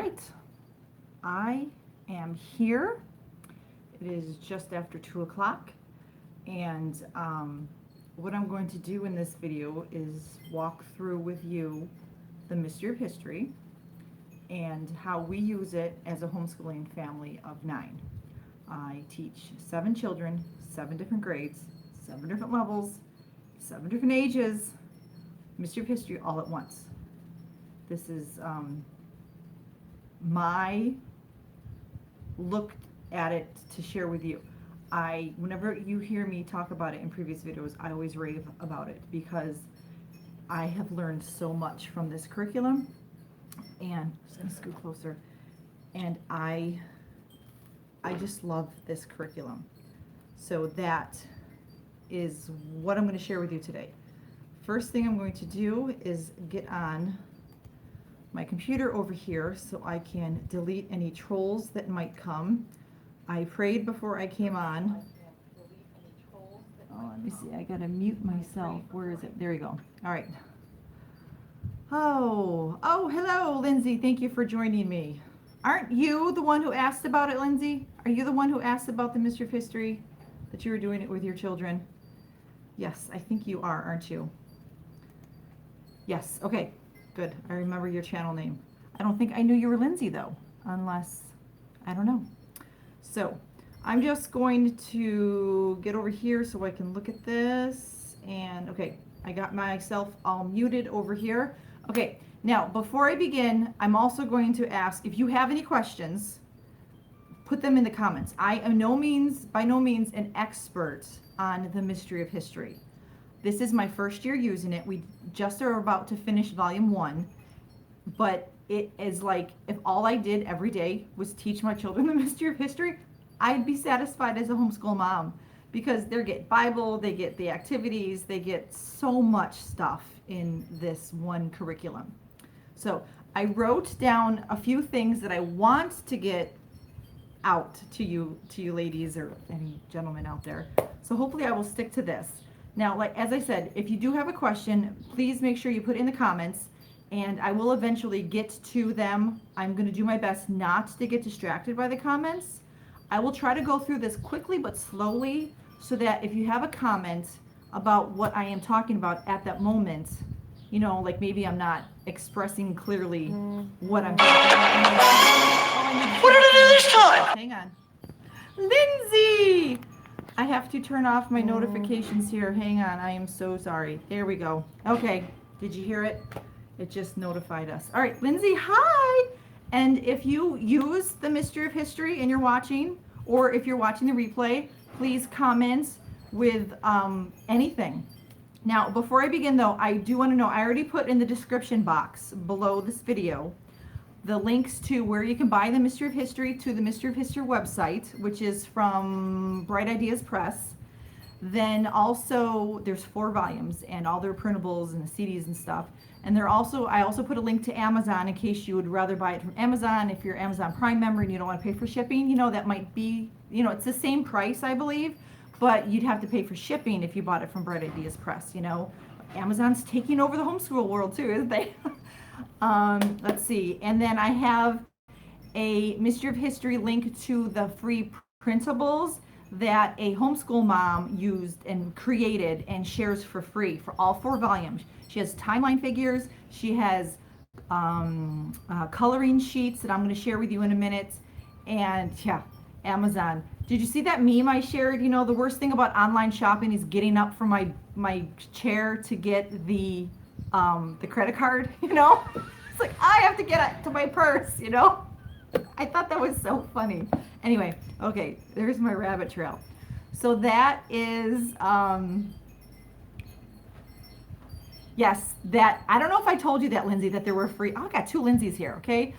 right, I am here. It is just after 2 o'clock, and what I'm going to do in this video is walk through with you the mystery of history and how we use it as a homeschooling family of 9. I teach 7 children, 7 different grades, 7 different levels, 7 different ages, mystery of history all at once. This is my look at it to share with you. Whenever you hear me talk about it in previous videos, I always rave about it because I have learned so much from this curriculum. And I'm just gonna scoot closer. And I just love this curriculum. So that is what I'm going to share with you today. First thing I'm going to do is get on my computer over here so I can delete any trolls that might come. I prayed before I came on. Oh, let me see. I gotta mute myself. Where is it? There you go. All right. Oh, hello, Lindsay. Thank you for joining me. Aren't you the one who asked about it, Lindsay? Are you the one who asked about the mystery of history, that you were doing it with your children? Yes, I think you are, aren't you? Yes, okay, good. I remember your channel name. I don't think I knew you were Lindsay, though, unless, I don't know. So, I'm just going to get over here so I can look at this. And, okay, I got myself all muted over here. Okay, now, before I begin, I'm also going to ask, if you have any questions, put them in the comments. I am by no means an expert on the mystery of history. This is my first year using it. We just are about to finish volume 1, but it is like, if all I did every day was teach my children the mystery of history, I'd be satisfied as a homeschool mom, because they get Bible, they get the activities, they get so much stuff in this one curriculum. So I wrote down a few things that I want to get out to you ladies, or any gentlemen out there. So hopefully I will stick to this. Now, like as I said, if you do have a question, please make sure you put it in the comments, and I will eventually get to them. I'm going to do my best not to get distracted by the comments. I will try to go through this quickly but slowly, so that if you have a comment about what I am talking about at that moment, you know, like maybe I'm not expressing clearly what I'm talking about. What did I do this time? Hang on. Lindsay! I have to turn off my notifications here. Hang on. I am so sorry. There we go. Okay. Did you hear it? It just notified us. All right, Lindsay, hi! And if you use the mystery of history and you're watching, or if you're watching the replay, please comment with anything. Now, before I begin though, I do want to know, I already put in the description box below this video the links to where you can buy the Mystery of History to the Mystery of History website, which is from Bright Ideas Press. Then also there's 4 volumes and all their printables and the CDs and stuff. And I also put a link to Amazon in case you would rather buy it from Amazon. If you're an Amazon Prime member and you don't want to pay for shipping, you know, that might be, you know, it's the same price, I believe, but you'd have to pay for shipping if you bought it from Bright Ideas Press, you know. Amazon's taking over the homeschool world too, isn't they? Let's see. And then I have a Mystery of History link to the free printables that a homeschool mom used and created and shares for free for all 4 volumes. She has timeline figures. She has coloring sheets that I'm going to share with you in a minute. And yeah, Amazon. Did you see that meme I shared? You know, the worst thing about online shopping is getting up from my chair to get the credit card, you know? It's like, I have to get to my purse, you know? I thought that was so funny. Anyway, okay, there's my rabbit trail. So that is, yes, that, I don't know if I told you that, Lindsay, that there were free, oh, I got 2 Lindsays here, okay?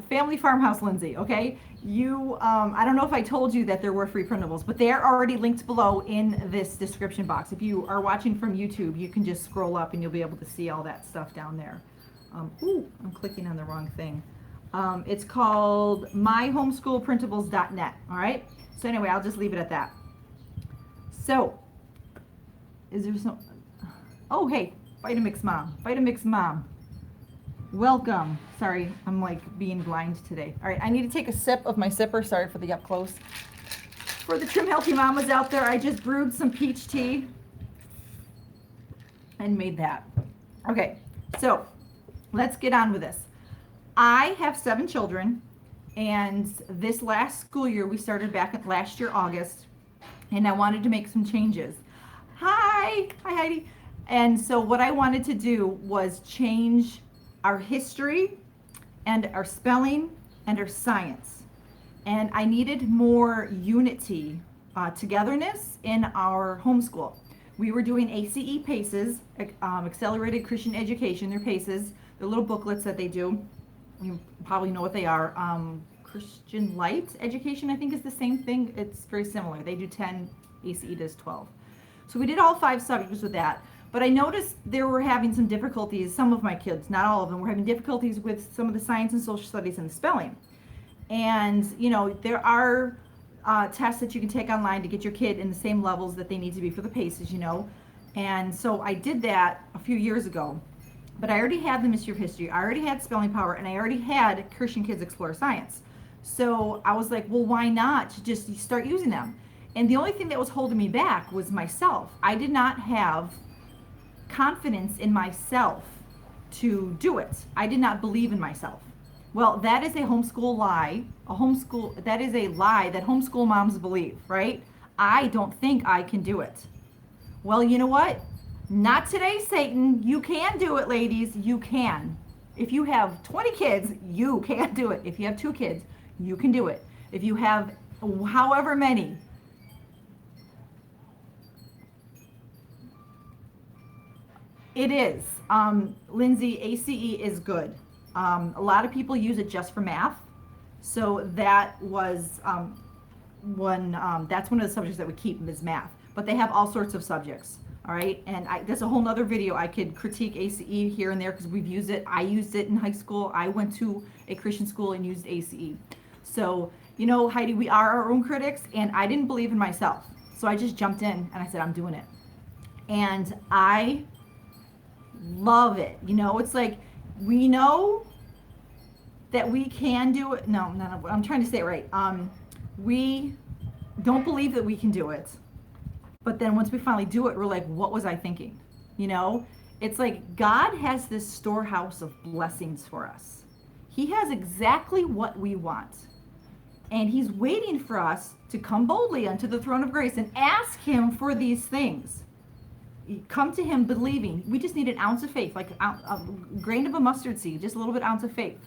Family Farmhouse Lindsay, okay? I don't know if I told you that there were free printables, but they are already linked below in this description box. If you are watching from YouTube, you can just scroll up and you'll be able to see all that stuff down there. Ooh, I'm clicking on the wrong thing. It's called myhomeschoolprintables.net, all right? So anyway, I'll just leave it at that. So, is there some, oh, hey, Vitamix Mom, Vitamix Mom. Welcome. Sorry, I'm like being blind today. All right, I need to take a sip of my sipper. Sorry for the up close. For the Trim Healthy Mamas out there, I just brewed some peach tea and made that. Okay, so let's get on with this. I have 7 children, and this last school year, we started back at last year, August, and I wanted to make some changes. Hi Heidi. And so what I wanted to do was change our history and our spelling and our science. And I needed more unity, togetherness in our homeschool. We were doing ACE PACES, Accelerated Christian Education. They're PACES. They're little booklets that they do. You probably know what they are. Christian Light Education, I think, is the same thing. It's very similar. They do 10, ACE does 12. So we did all 5 subjects with that. But I noticed they were having some difficulties. Some of my kids, not all of them, were having difficulties with some of the science and social studies and the spelling. And, you know, there are tests that you can take online to get your kid in the same levels that they need to be for the PACES, you know. And so I did that a few years ago. But I already had the Mystery of History, I already had Spelling Power, and I already had Christian Kids Explore Science. So I was like, well, why not just start using them? And the only thing that was holding me back was myself. I did not have confidence in myself to do it. I did not believe in myself. Well, that is a homeschool lie. That is a lie that homeschool moms believe, right? I don't think I can do it. Well, you know what? Not today, Satan. You can do it, ladies. You can. If you have 20 kids, you can do it. If you have 2 kids, you can do it. If you have however many, it is. Lindsay, ACE is good. A lot of people use it just for math. So that was that's one of the subjects that we keep is math. But they have all sorts of subjects. All right. And there's a whole nother video. I could critique ACE here and there because we've used it. I used it in high school. I went to a Christian school and used ACE. So, you know, Heidi, we are our own critics, and I didn't believe in myself. So I just jumped in and I said, I'm doing it. And I love it. You know, it's like we know that we can do it. No, I'm trying to say it right. We don't believe that we can do it. But then once we finally do it, we're like, what was I thinking? You know, it's like God has this storehouse of blessings for us. He has exactly what we want. And he's waiting for us to come boldly unto the throne of grace and ask him for these things. Come to him believing. We just need an ounce of faith, like a grain of a mustard seed, just a little bit ounce of faith.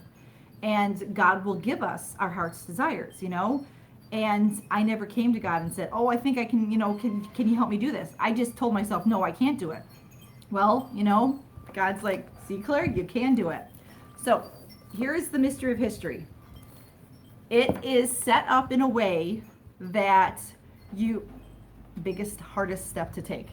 And God will give us our heart's desires, you know. And I never came to God and said, oh, I think I can, you know, can you help me do this? I just told myself, no, I can't do it. Well, you know, God's like, see, Claire, you can do it. So here's the mystery of history. It is set up in a way that biggest, hardest step to take.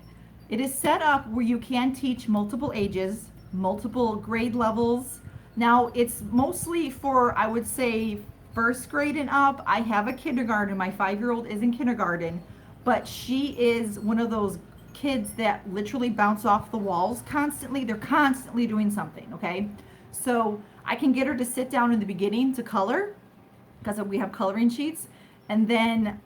It is set up where you can teach multiple ages, multiple grade levels. Now, it's mostly for, I would say, 1st grade and up. I have a kindergarten. My 5-year-old is in kindergarten, but she is one of those kids that literally bounce off the walls constantly. They're constantly doing something, okay? So I can get her to sit down in the beginning to color because we have coloring sheets, and then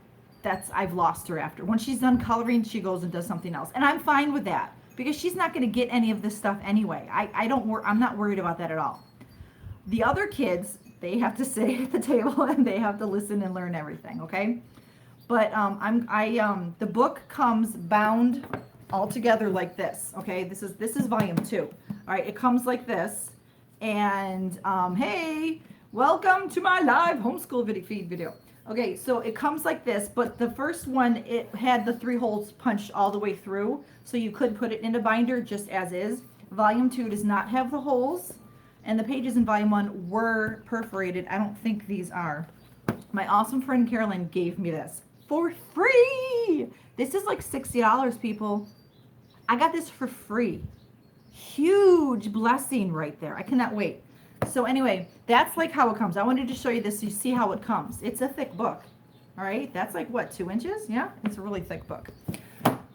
I've lost her after. When she's done coloring, she goes and does something else. And I'm fine with that because she's not going to get any of this stuff anyway. I'm not worried about that at all. The other kids, they have to sit at the table and they have to listen and learn everything, okay? But the book comes bound all together like this, okay? This is volume 2. All right, it comes like this. And hey, welcome to my live homeschool feed video. Okay, so it comes like this, but the first one, it had the 3 holes punched all the way through, so you could put it in a binder just as is. Volume 2 does not have the holes, and the pages in volume 1 were perforated. I don't think these are. My awesome friend Carolyn gave me this for free. This is like $60, people. I got this for free. Huge blessing right there. I cannot wait. So anyway, that's like how it comes. I wanted to show you this so you see how it comes. It's a thick book. All right, that's like what, 2 inches? Yeah, it's a really thick book.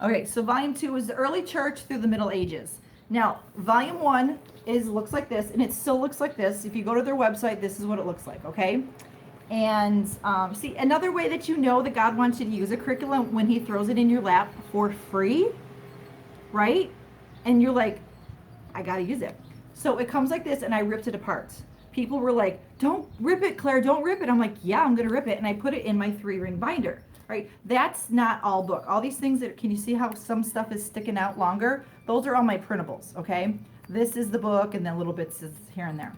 Okay, so volume 2 is the early church through the Middle Ages. Now, volume 1 looks like this, and it still looks like this. If you go to their website, this is what it looks like, okay? And see, another way that you know that God wants you to use a curriculum when he throws it in your lap for free, right? And you're like, I got to use it. So it comes like this, and I ripped it apart. People were like, don't rip it, Claire, don't rip it. I'm like, yeah, I'm going to rip it. And I put it in my 3-ring binder, right? That's not all book. All these things can you see how some stuff is sticking out longer? Those are all my printables, okay? This is the book, and then little bits is here and there.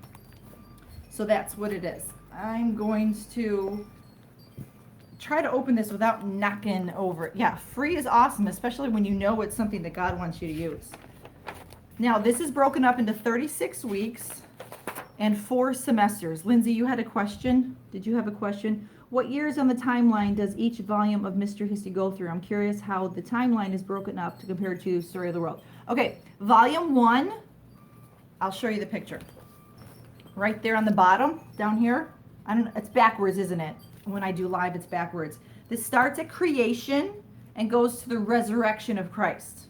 So that's what it is. I'm going to try to open this without knocking over it. Yeah, free is awesome, especially when you know it's something that God wants you to use. Now, this is broken up into 36 weeks and 4 semesters. Lindsay, you had a question? Did you have a question? What years on the timeline does each volume of Mr. History go through? I'm curious how the timeline is broken up to compare to Story of the World. Okay, volume 1, I'll show you the picture. Right there on the bottom, down here. It's backwards, isn't it? When I do live, it's backwards. This starts at creation and goes to the resurrection of Christ.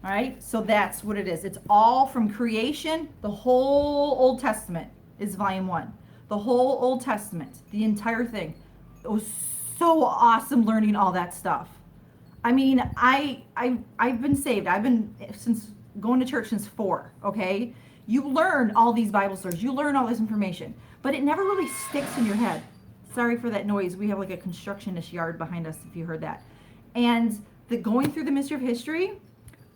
All right, so that's what it is. It's all from creation. The whole Old Testament is volume 1. The whole Old Testament, the entire thing. It was so awesome learning all that stuff. I mean, I've been saved. I've been since going to church since 4. Okay, you learn all these Bible stories. You learn all this information, but it never really sticks in your head. Sorry for that noise. We have like a constructionist yard behind us, if you heard that. And going through the mystery of history,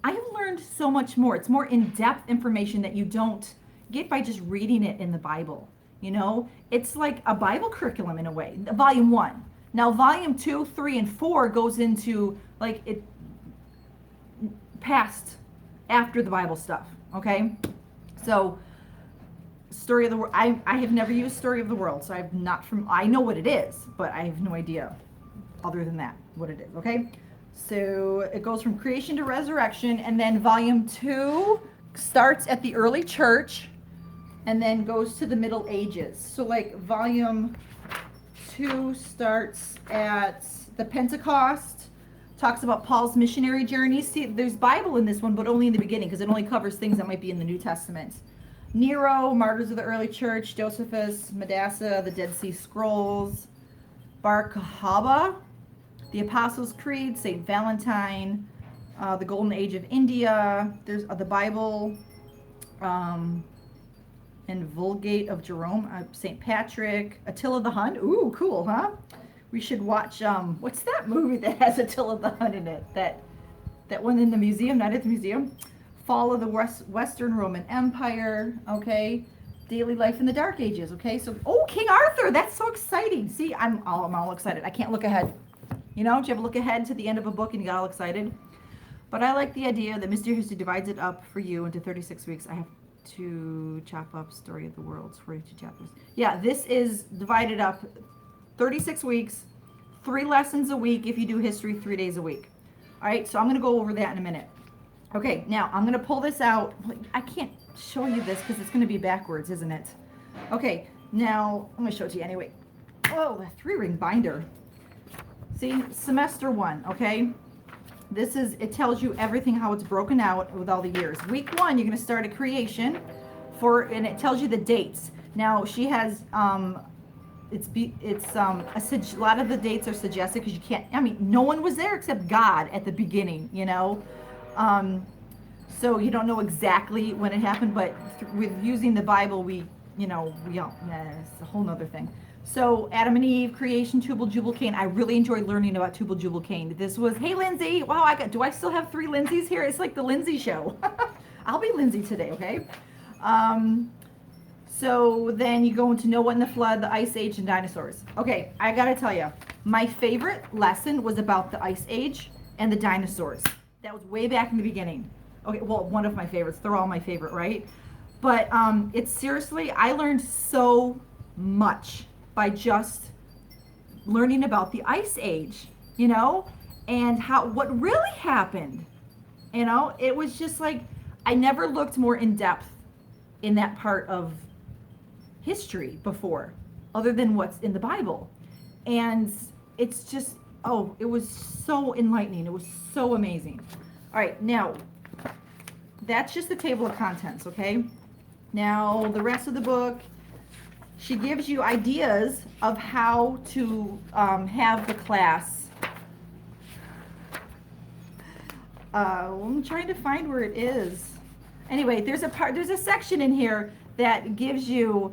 I have learned so much more. It's more in-depth information that you don't get by just reading it in the Bible. You know, it's like a Bible curriculum in a way. Volume 1. Now, volume 2, 3, and 4 goes into like it past after the Bible stuff. Okay, so Story of the World. I have never used Story of the World, so I know what it is, but I have no idea other than that what it is. Okay, so it goes from creation to resurrection, and then volume 2 starts at the early church and then goes to the Middle Ages. So like volume 2 starts at the Pentecost, talks about Paul's missionary journey. See, there's Bible in this one, but only in the beginning because it only covers things that might be in the New Testament. Nero, Martyrs of the Early Church, Josephus, Manasseh, the Dead Sea Scrolls, Bar Kaaba, the Apostles' Creed, St. Valentine, the Golden Age of India, there's the Bible, and Vulgate of Jerome, St. Patrick, Attila the Hun. Ooh, cool, huh? We should watch, what's that movie that has Attila the Hun in it? That one in the museum, not at the museum. Fall of the Western Roman Empire, okay? Daily Life in the Dark Ages, okay? So, oh, King Arthur, that's so exciting. See, I'm all excited. I can't look ahead. You know, do you ever look ahead to the end of a book and you get all excited? But I like the idea that Mr. History divides it up for you into 36 weeks. I have to chop up Story of the World, 42 chapters. Yeah, this is divided up 36 weeks, 3 lessons a week if you do history 3 days a week. All right, so I'm going to go over that in a minute. Okay, now I'm going to pull this out. I can't show you this because it's going to be backwards, isn't it? Okay, now I'm going to show it to you anyway. Oh, the 3-ring binder. See, semester 1, okay? It tells you everything, how it's broken out with all the years. Week 1, you're going to start at creation and it tells you the dates. Now, she has, a lot of the dates are suggested because you can't, no one was there except God at the beginning, you know? So you don't know exactly when it happened, but with using the Bible, it's a whole nother thing. So Adam and Eve, creation, Tubal, Jubal, Cain. I really enjoyed learning about Tubal, Jubal, Cain. This was, hey Lindsay, wow, do I still have 3 Lindsays here? It's like the Lindsay show. I'll be Lindsay today, okay? So then you go into Noah and the flood, the Ice Age, and dinosaurs. Okay, I gotta tell you, my favorite lesson was about the Ice Age and the dinosaurs. That was way back in the beginning. Okay, well, one of my favorites. They're all my favorite, right? But it's seriously, I learned so much by just learning about the Ice Age, you know, and what really happened. You know, it was just like, I never looked more in depth in that part of history before, other than what's in the Bible. And it's just, it was so enlightening. It was so amazing. All right, now, that's just the table of contents, okay? Now, the rest of the book, she gives you ideas of how to have the class. I'm trying to find where it is. Anyway, there's a section in here that gives you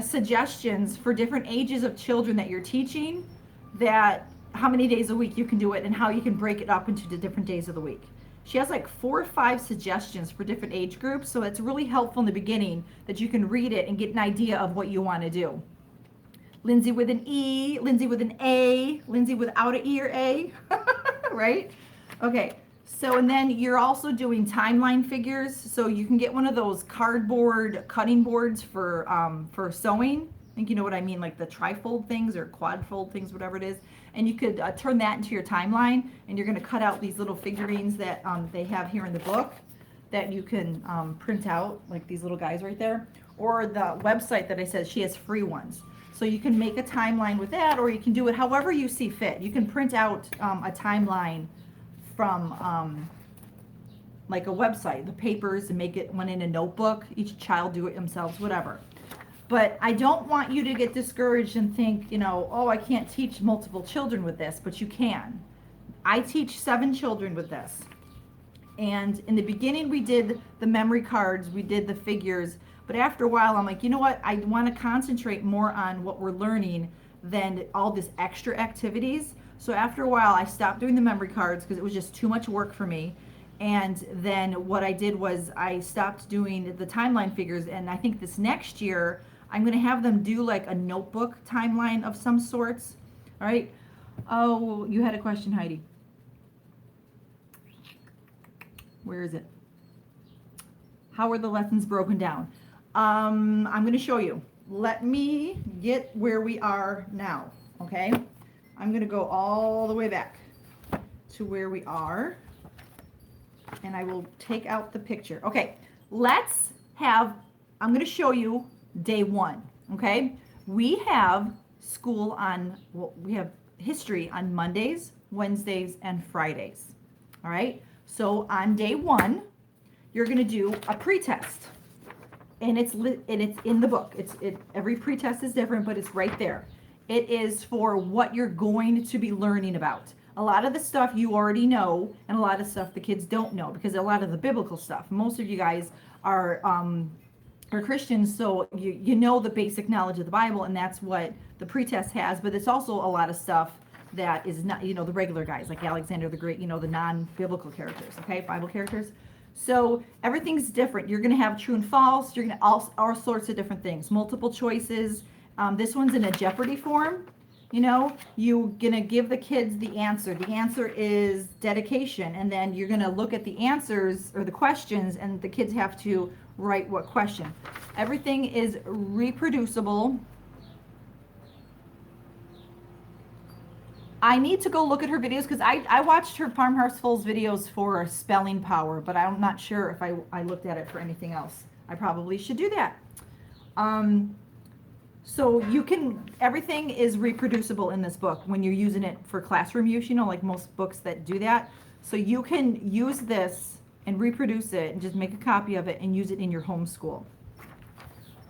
suggestions for different ages of children that you're teaching, that how many days a week you can do it and how you can break it up into the different days of the week. She has like 4 or 5 suggestions for different age groups, so it's really helpful in the beginning that you can read it and get an idea of what you want to do. Lindsay with an E, Lindsay with an A, Lindsay without an E or A, right? Okay, so and then you're also doing timeline figures, so you can get one of those cardboard cutting boards for sewing. I think you know what I mean, like the trifold things or quadfold things, whatever it is. And you could turn that into your timeline, and you're going to cut out these little figurines that they have here in the book that you can print out, like these little guys right there. Or the website that I said, she has free ones. So you can make a timeline with that, or you can do it however you see fit. You can print out a timeline from like a website, the papers, and make it one in a notebook. Each child do it themselves, whatever. But I don't want you to get discouraged and think, you know, oh, I can't teach multiple children with this, but you can. I teach 7 children with this. And in the beginning, we did the memory cards, we did the figures, but after a while, I'm like, you know what? I want to concentrate more on what we're learning than all this extra activities. So after a while, I stopped doing the memory cards because it was just too much work for me. And then what I did was I stopped doing the timeline figures, and I think this next year, I'm going to have them do like a notebook timeline of some sorts. All right. Oh, you had a question, Heidi. Where is it? How are the lessons broken down? I'm going to show you. Let me get where we are now. Okay. I'm going to go all the way back to where we are, and I will take out the picture. Okay. I'm going to show you day 1, okay? We have school on, we have history on Mondays, Wednesdays, and Fridays, all right? So on day 1, you're gonna do a pretest, and it's in the book. Every pretest is different, but it's right there. It is for what you're going to be learning about. A lot of the stuff you already know, and a lot of stuff the kids don't know, because a lot of the biblical stuff, most of you guys are Christians, so you know the basic knowledge of the Bible, and that's what the pretest has. But it's also a lot of stuff that is not, you know, the regular guys like Alexander the Great, you know, the non-biblical characters, okay, Bible characters. So everything's different. You're going to have true and false. You're going to all sorts of different things, multiple choices. This one's in a Jeopardy form. You know, you're going to give the kids the answer. The answer is dedication, and then you're going to look at the answers or the questions, and the kids have to write what question. Everything is reproducible. I need to go look at her videos because I watched her Farmhousefuls videos for spelling power, but I'm not sure if I looked at it for anything else. I probably should do that. So everything is reproducible in this book when you're using it for classroom use, you know, like most books that do that. So you can use this and reproduce it and just make a copy of it and use it in your homeschool.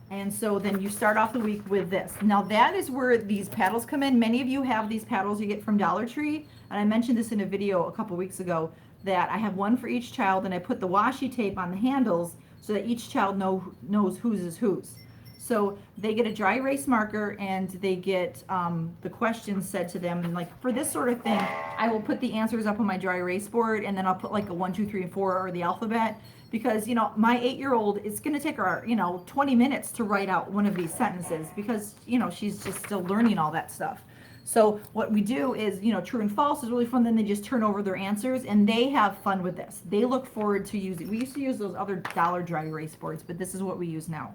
And so then you start off the week with this. Now that is where these paddles come in. Many of you have these paddles you get from Dollar Tree. And I mentioned this in a video a couple weeks ago that I have one for each child, and I put the washi tape on the handles so that each child knows whose is whose. So they get a dry erase marker, and they get the questions said to them. And like for this sort of thing, I will put the answers up on my dry erase board, and then I'll put like a 1, 2, 3, and 4 or the alphabet, because you know my 8-year-old, it's going to take her 20 minutes to write out one of these sentences, because you know she's just still learning all that stuff. So what we do is, true and false is really fun. Then they just turn over their answers, and they have fun with this. They look forward to using. We used to use those other dollar dry erase boards, but this is what we use now.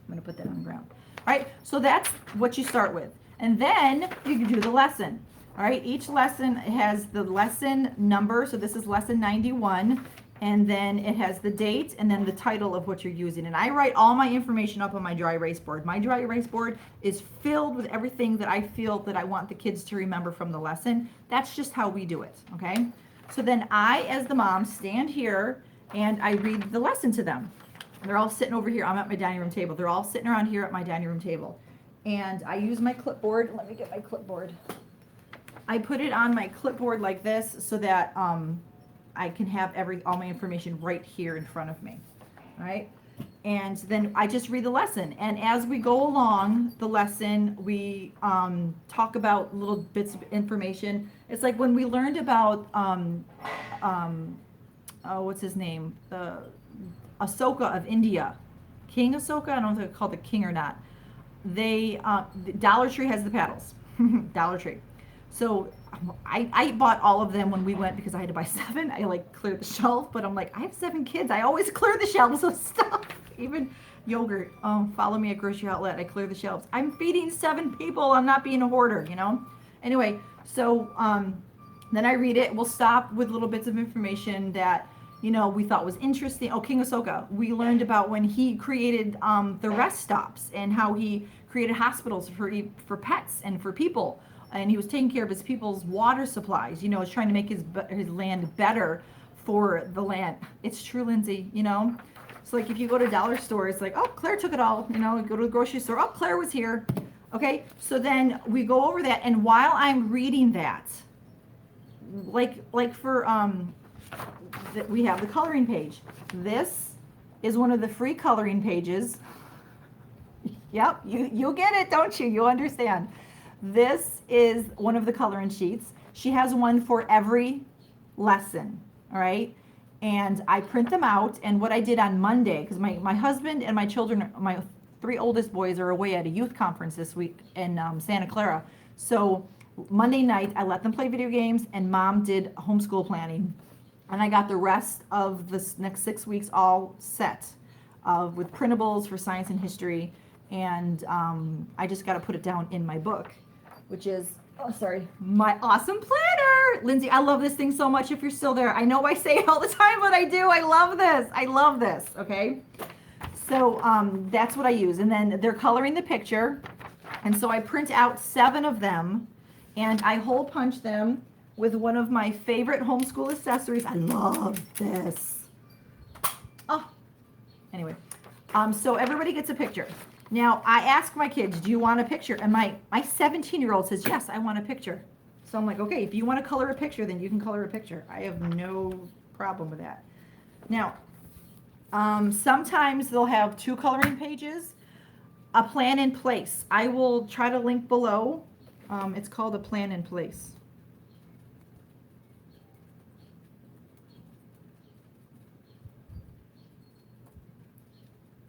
I'm going to put that on the ground. All right, so that's what you start with. And then you can do the lesson. All right, each lesson has the lesson number. So this is lesson 91. And then it has the date and then the title of what you're using. And I write all my information up on my dry erase board. My dry erase board is filled with everything that I feel that I want the kids to remember from the lesson. That's just how we do it, okay? So then I, as the mom, stand here and I read the lesson to them. They're all sitting over here. I'm at my dining room table. They're all sitting around here at my dining room table. And I use my clipboard. Let me get my clipboard. I put it on my clipboard like this so that I can have all my information right here in front of me. All right. And then I just read the lesson. And as we go along the lesson, we talk about little bits of information. It's like when we learned about, what's his name? Ahsoka of India. King Ahsoka? I don't know if they're called the king or not. Dollar Tree has the paddles. Dollar Tree. So I bought all of them when we went because I had to buy 7. I like cleared the shelf, but I'm like, I have 7 kids. I always clear the shelves of stuff. Even yogurt. Follow me at Grocery Outlet. I clear the shelves. I'm feeding 7 people. I'm not being a hoarder, you know? Anyway, so then I read it. We'll stop with little bits of information that, you know, we thought was interesting. Oh, King Ahsoka. We learned about when he created the rest stops and how he created hospitals for pets and for people. And he was taking care of his people's water supplies, you know, was trying to make his land better for the land. It's true, Lindsay, you know. So like if you go to dollar store, it's like, oh, Claire took it all, you know, go to the grocery store, oh, Claire was here. Okay, so then we go over that, and while I'm reading that, like for we have the coloring page. This is one of the free coloring pages. Yep, you get it, don't you? You understand. This is one of the coloring sheets. She has one for every lesson, all right? And I print them out, and what I did on Monday, because my husband and my children, my 3 oldest boys are away at a youth conference this week in Santa Clara. So Monday night, I let them play video games, and Mom did homeschool planning. And I got the rest of the next 6 weeks all set with printables for science and history. And I just got to put it down in my book, which is, my awesome planner. Lindsay, I love this thing so much if you're still there. I know I say it all the time, but I do. I love this. I love this, okay? So that's what I use. And then they're coloring the picture. And so I print out 7 of them, and I hole punch them with one of my favorite homeschool accessories. I love this. Oh, anyway. So everybody gets a picture. Now, I ask my kids, do you want a picture? And my 17-year-old says, yes, I want a picture. So I'm like, okay, if you want to color a picture, then you can color a picture. I have no problem with that. Now, sometimes they'll have 2 coloring pages, a plan in place. I will try to link below. It's called a plan in place.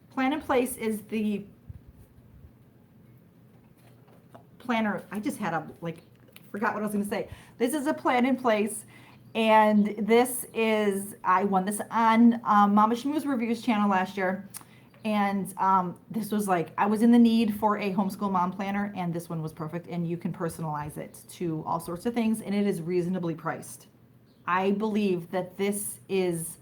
Plan in place is the planner. I just had forgot what I was going to say. This is a plan in place, and this is, I won this on Mama Shmoo's Reviews channel last year, and this was I was in the need for a homeschool mom planner, and this one was perfect, and you can personalize it to all sorts of things, and it is reasonably priced. I believe that this is,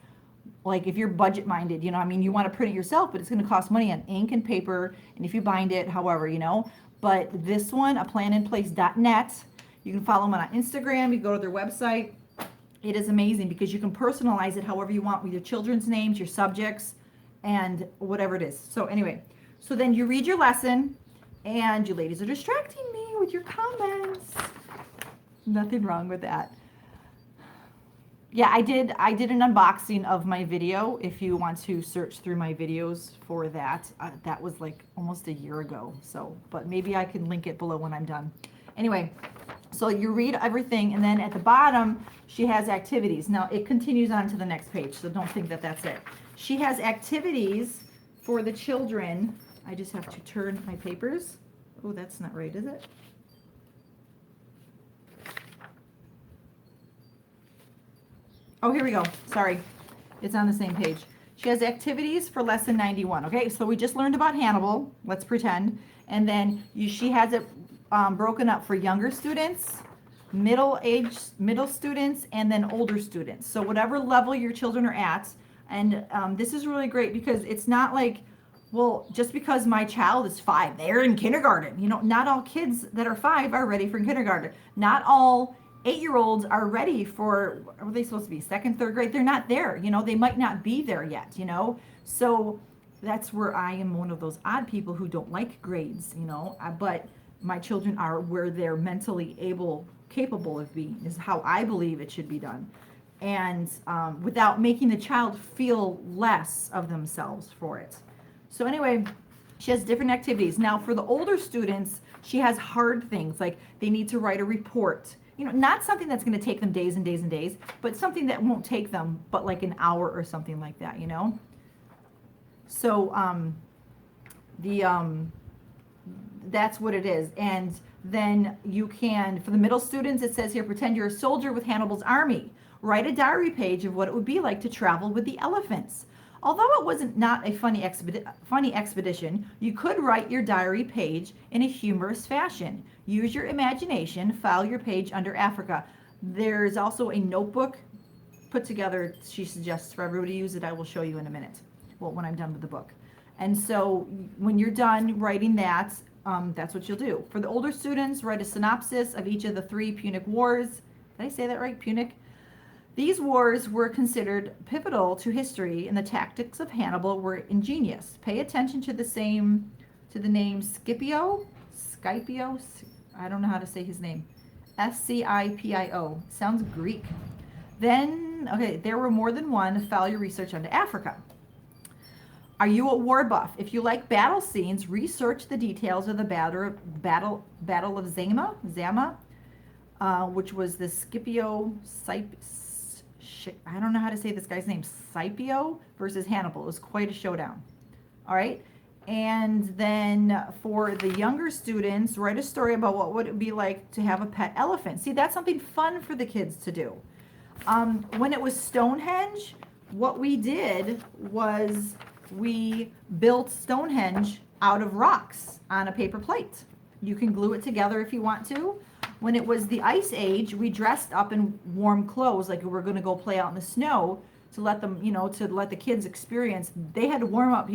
if you're budget minded, you know, I mean, you want to print it yourself, but it's going to cost money on ink and paper, and if you bind it, however, you know. But this one, aplaninplace.net, you can follow them on Instagram, you go to their website. It is amazing because you can personalize it however you want with your children's names, your subjects, and whatever it is. So anyway, so then you read your lesson, and you ladies are distracting me with your comments. Nothing wrong with that. Yeah, I did an unboxing of my video. If you want to search through my videos for that, that was almost a year ago. So, but maybe I can link it below when I'm done. Anyway, so you read everything, and then at the bottom, she has activities. Now, it continues on to the next page, so don't think that that's it. She has activities for the children. I just have to turn my papers. Oh, that's not right, is it? Oh, here we go. Sorry. It's on the same page. She has activities for lesson 91. Okay, so we just learned about Hannibal. Let's pretend. And then she has it broken up for younger students, middle students, and then older students. So whatever level your children are at. And this is really great because it's not well, just because my child is 5, they're in kindergarten. You know, not all kids that are 5 are ready for kindergarten. Not all 8-year-olds are ready for, are they supposed to be second, third grade? They're not there, they might not be there yet, So that's where I am one of those odd people who don't like grades, but my children are where they're mentally capable of being, is how I believe it should be done. And without making the child feel less of themselves for it. So anyway, she has different activities. Now for the older students, she has hard things, like they need to write a report. Not something that's going to take them days and days and days, but something that won't take them but like an hour or something like that, So that's what it is. And then you can, for the middle students, it says here, pretend you're a soldier with Hannibal's army. Write a diary page of what it would be like to travel with the elephants. Although it wasn't not a funny expedition, you could write your diary page in a humorous fashion. Use your imagination, file your page under Africa. There's also a notebook put together, she suggests, for everybody to use it. I will show you in a minute, well, when I'm done with the book. And so when you're done writing that, that's what you'll do. For the older students, write a synopsis of each of the 3 Punic Wars. Did I say that right? Punic? These wars were considered pivotal to history, and the tactics of Hannibal were ingenious. Pay attention to the name Scipio, I don't know how to say his name. Scipio. Sounds Greek. Then, okay, there were more than one. File your research onto Africa. Are you a war buff? If you like battle scenes, research the details of the Battle of Zama, which was the Scipio, I don't know how to say this guy's name, Scipio versus Hannibal. It was quite a showdown. All right. And then for the younger students, write a story about what would it be like to have a pet elephant. See, that's something fun for the kids to do. When it was Stonehenge, what we did was we built Stonehenge out of rocks on a paper plate. You can glue it together if you want to. When it was the Ice Age, we dressed up in warm clothes, like we were going to go play out in the snow to let them, to let the kids experience. They had to warm up,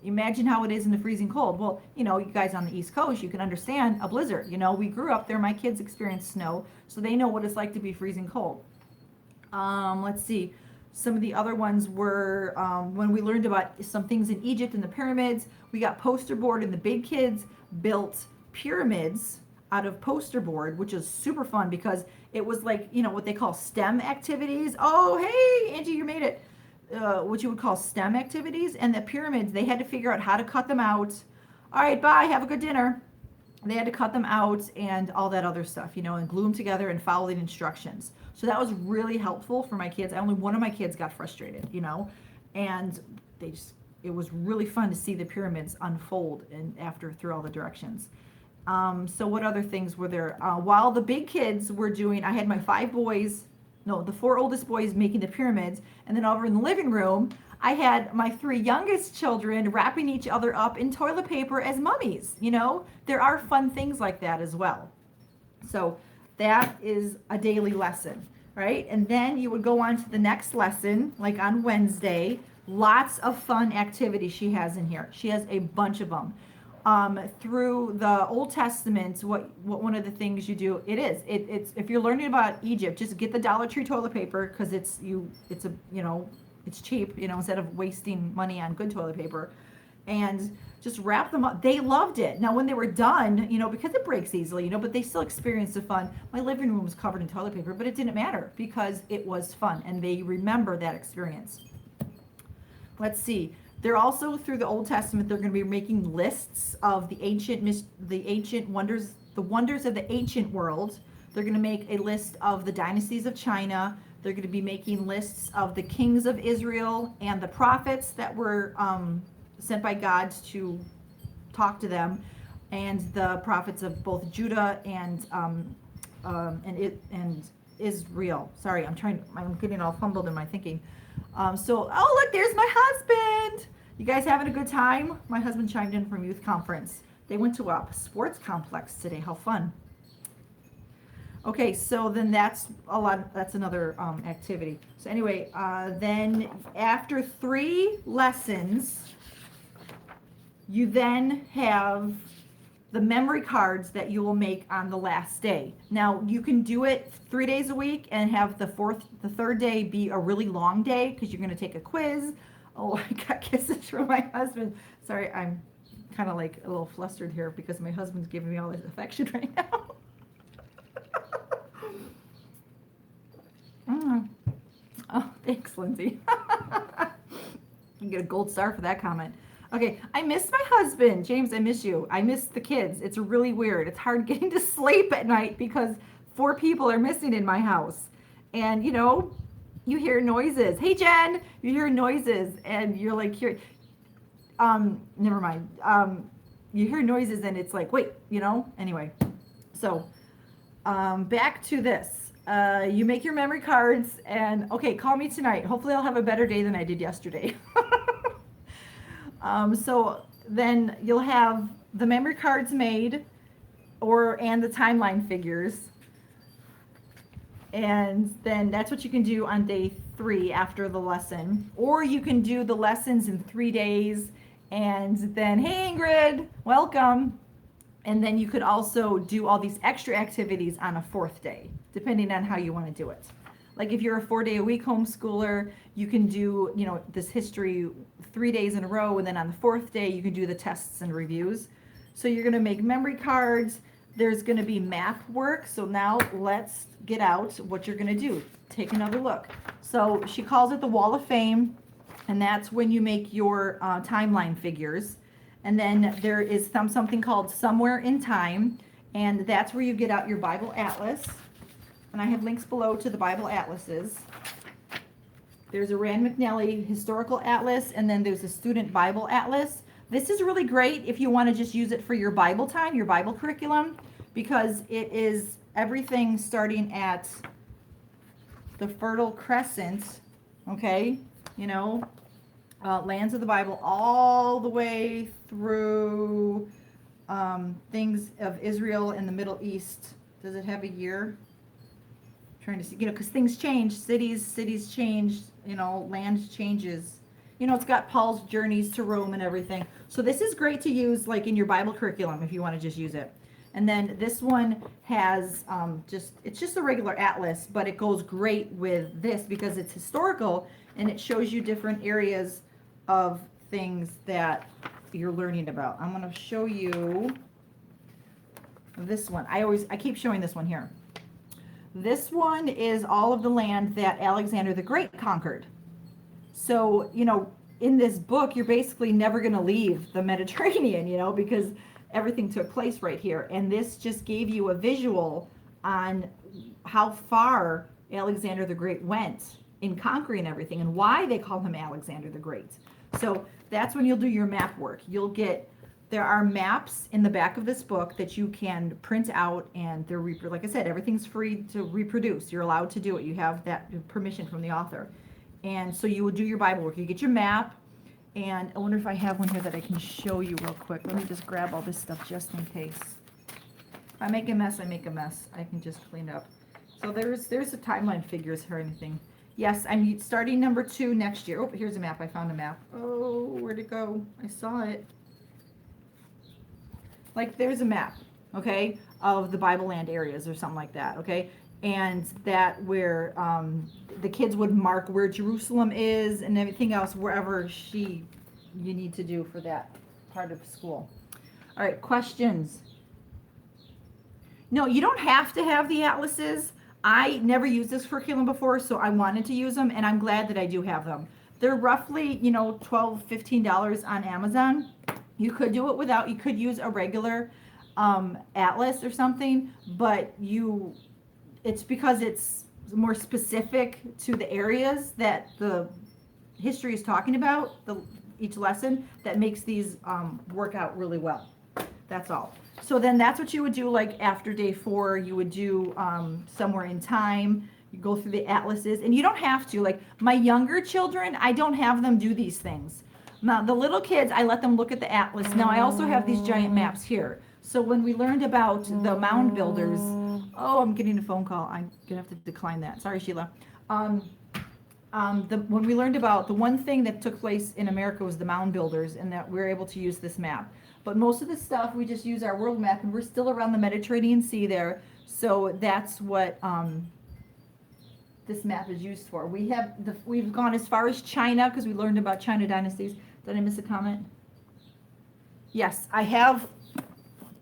imagine how it is in the freezing cold. Well, you guys on the East Coast, you can understand a blizzard. We grew up there. My kids experienced snow, so they know what it's like to be freezing cold. Let's see. Some of the other ones were when we learned about some things in Egypt and the pyramids. We got poster board, and the big kids built pyramids out of poster board, which is super fun because it was like, what they call STEM activities. Oh, hey, Angie, you made it. What you would call STEM activities. And the pyramids, they had to figure out how to cut them out. All right, bye, have a good dinner. They had to cut them out and all that other stuff, and glue them together and follow the instructions. So that was really helpful for my kids. Only one of my kids got frustrated, and it was really fun to see the pyramids unfold and through all the directions. So what other things were there? While the big kids were doing, I had my 4 oldest boys making the pyramids, and then over in the living room, I had my 3 youngest children wrapping each other up in toilet paper as mummies. There are fun things like that as well. So that is a daily lesson, right? And then you would go on to the next lesson, like on Wednesday. Lots of fun activities she has in here. She has a bunch of them. Through the Old Testament, what one of the things you do, it's if you're learning about Egypt, just get the Dollar Tree toilet paper because it's cheap, instead of wasting money on good toilet paper, and just wrap them up. They loved it. Now when they were done, because it breaks easily, but they still experienced the fun. My living room was covered in toilet paper, but it didn't matter because it was fun and they remember that experience. Let's see. They're also, through the Old Testament, they're going to be making lists of the ancient wonders, the wonders of the ancient world. They're going to make a list of the dynasties of China. They're going to be making lists of the kings of Israel and the prophets that were sent by God to talk to them, and the prophets of both Judah and Israel. Sorry, I'm getting all fumbled in my thinking. Oh, look, there's my husband. You guys having a good time? My husband chimed in from youth conference. They went to a sports complex today. How fun. Okay, so then that's another activity. So anyway, then after 3 lessons, you then have the memory cards that you will make on the last day. Now, you can do it 3 days a week and have the third day be a really long day because you're going to take a quiz. Oh, I got kisses from my husband. Sorry, I'm kind of like a little flustered here because my husband's giving me all this affection right now. Oh, thanks, Lindsay. You get a gold star for that comment. Okay, I miss my husband. James, I miss you. I miss the kids. It's really weird. It's hard getting to sleep at night because 4 people are missing in my house. And, you know, you hear noises. Hey, Jen, you hear noises and you're like, here, never mind. You hear noises and it's like, wait, you know, anyway. So, back to this. You make your memory cards and, okay, call me tonight. Hopefully I'll have a better day than I did yesterday. So then you'll have the memory cards made and the timeline figures. And then that's what you can do on day 3 after the lesson. Or you can do the lessons in 3 days and then, hey Ingrid, welcome. And then you could also do all these extra activities on a 4th day, depending on how you want to do it. Like if you're a 4-day-a-week homeschooler, you can do, you know, this history 3 days in a row, and then on the 4th day, you can do the tests and reviews. So you're going to make memory cards. There's going to be map work. So now let's get out what you're going to do. Take another look. So she calls it the Wall of Fame, and that's when you make your timeline figures. And then there is something called Somewhere in Time, and that's where you get out your Bible Atlas. And I have links below to the Bible Atlases. There's a Rand McNally Historical Atlas, and then there's a Student Bible Atlas. This is really great if you want to just use it for your Bible time, your Bible curriculum, because it is everything starting at the Fertile Crescent, okay, you know, lands of the Bible, all the way through things of Israel and the Middle East. Does it have a year? Trying to see, you know, because things change, cities change, you know, land changes. You know, it's got Paul's journeys to Rome and everything. So this is great to use like in your Bible curriculum if you want to just use it. And then this one has it's just a regular atlas, but it goes great with this because it's historical and it shows you different areas of things that you're learning about. I'm going to show you this one. I keep showing this one here. This one is all of the land that Alexander the Great conquered. So, you know, in this book, you're basically never going to leave the Mediterranean, you know, because everything took place right here. And this just gave you a visual on how far Alexander the Great went in conquering everything and why they call him Alexander the Great. So that's when you'll do your map work. There are maps in the back of this book that you can print out, and they're, like I said, everything's free to reproduce. You're allowed to do it. You have that permission from the author. And so you will do your Bible work. You get your map, and I wonder if I have one here that I can show you real quick. Let me just grab all this stuff just in case. If I make a mess, I make a mess. I can just clean up. So there's the timeline figures or anything. Yes, I'm starting number 2 next year. Oh, here's a map. I found a map. Oh, where'd it go? I saw it. Like there's a map, okay, of the Bible land areas or something like that, okay? And that where the kids would mark where Jerusalem is and everything else, wherever you need to do for that part of school. All right, questions? No, you don't have to have the atlases. I never used this curriculum before, so I wanted to use them, and I'm glad that I do have them. They're roughly, you know, $12, $15 on Amazon. You could do it without, you could use a regular atlas or something, but it's because it's more specific to the areas that the history is talking about, each lesson, that makes these work out really well. That's all. So then that's what you would do, like after day 4, you would do Somewhere in Time. You go through the atlases, and you don't have to. Like my younger children, I don't have them do these things. Now, the little kids, I let them look at the atlas. Now, I also have these giant maps here. So when we learned about the mound builders, oh, I'm getting a phone call. I'm going to have to decline that. Sorry, Sheila. when we learned about the one thing that took place in America was the mound builders, and that we were able to use this map. But most of the stuff we just use our world map, and we're still around the Mediterranean Sea there. So that's what this map is used for. We've gone as far as China because we learned about China dynasties. Did I miss a comment? Yes, I have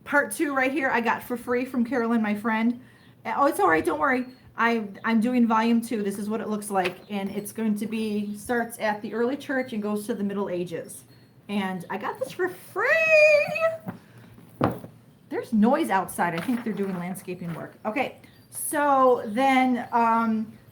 part 2 right here. I got for free from Carolyn, my friend. Oh, it's all right. Don't worry. I'm doing volume 2. This is what it looks like, and it's going to be starts at the early church and goes to the Middle Ages. And I got this for free. There's noise outside. I think they're doing landscaping work. Okay, so then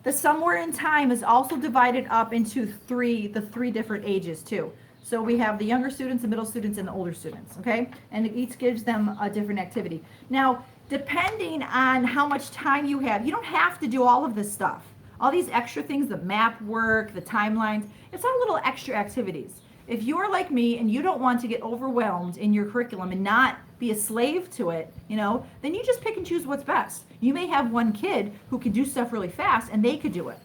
the somewhere in time is also divided up into the three different ages too. So we have the younger students, the middle students, and the older students. Okay, and it each gives them a different activity. Now, depending on how much time you have, you don't have to do all of this stuff. All these extra things, the map work, the timelines, it's all little extra activities. If you're like me and you don't want to get overwhelmed in your curriculum and not be a slave to it, then you just pick and choose what's best. You may have one kid who can do stuff really fast and they could do it,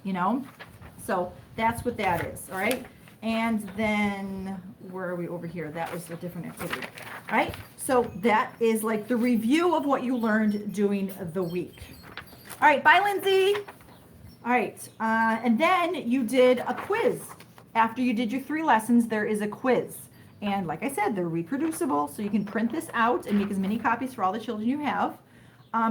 So that's what that is, all right? And then, where are we over here? That was a different activity, all right? So that is like the review of what you learned during the week. All right, bye, Lindsay. All right, and then you did a quiz. After you did your 3 lessons, there is a quiz. And like I said, they're reproducible, so you can print this out and make as many copies for all the children you have.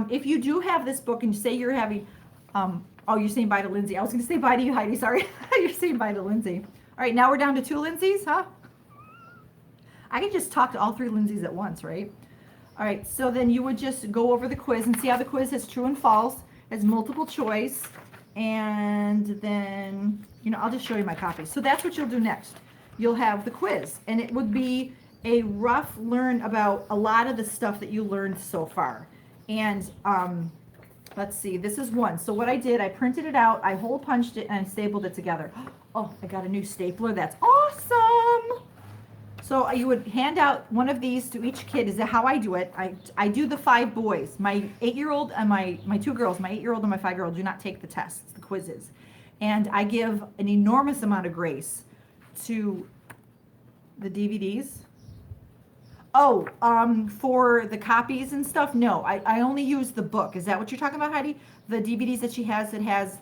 If you do have this book and say you're having, oh, you're saying bye to Lindsay. I was going to say bye to you, Heidi. Sorry. You're saying bye to Lindsay. All right, now we're down to 2 Lindsays, huh? I can just talk to all 3 Lindsays at once, right? All right, so then you would just go over the quiz and see how the quiz has true and false, has multiple choice, and then, I'll just show you my copy. So that's what you'll do next. You'll have the quiz, and it would be a rough learn about a lot of the stuff that you learned so far. And let's see, this is one. So what I did, I printed it out, I hole punched it, and I stapled it together. Oh, I got a new stapler. That's awesome. So you would hand out one of these to each kid. Is that how I do it? I do the 5 boys. My 8-year-old and my 2 girls, my 8-year-old and my 5-year-old, do not take the tests, the quizzes. And I give an enormous amount of grace to the DVDs. Oh, for the copies and stuff, no. I only use the book. Is that what you're talking about, Heidi? The DVDs that she has,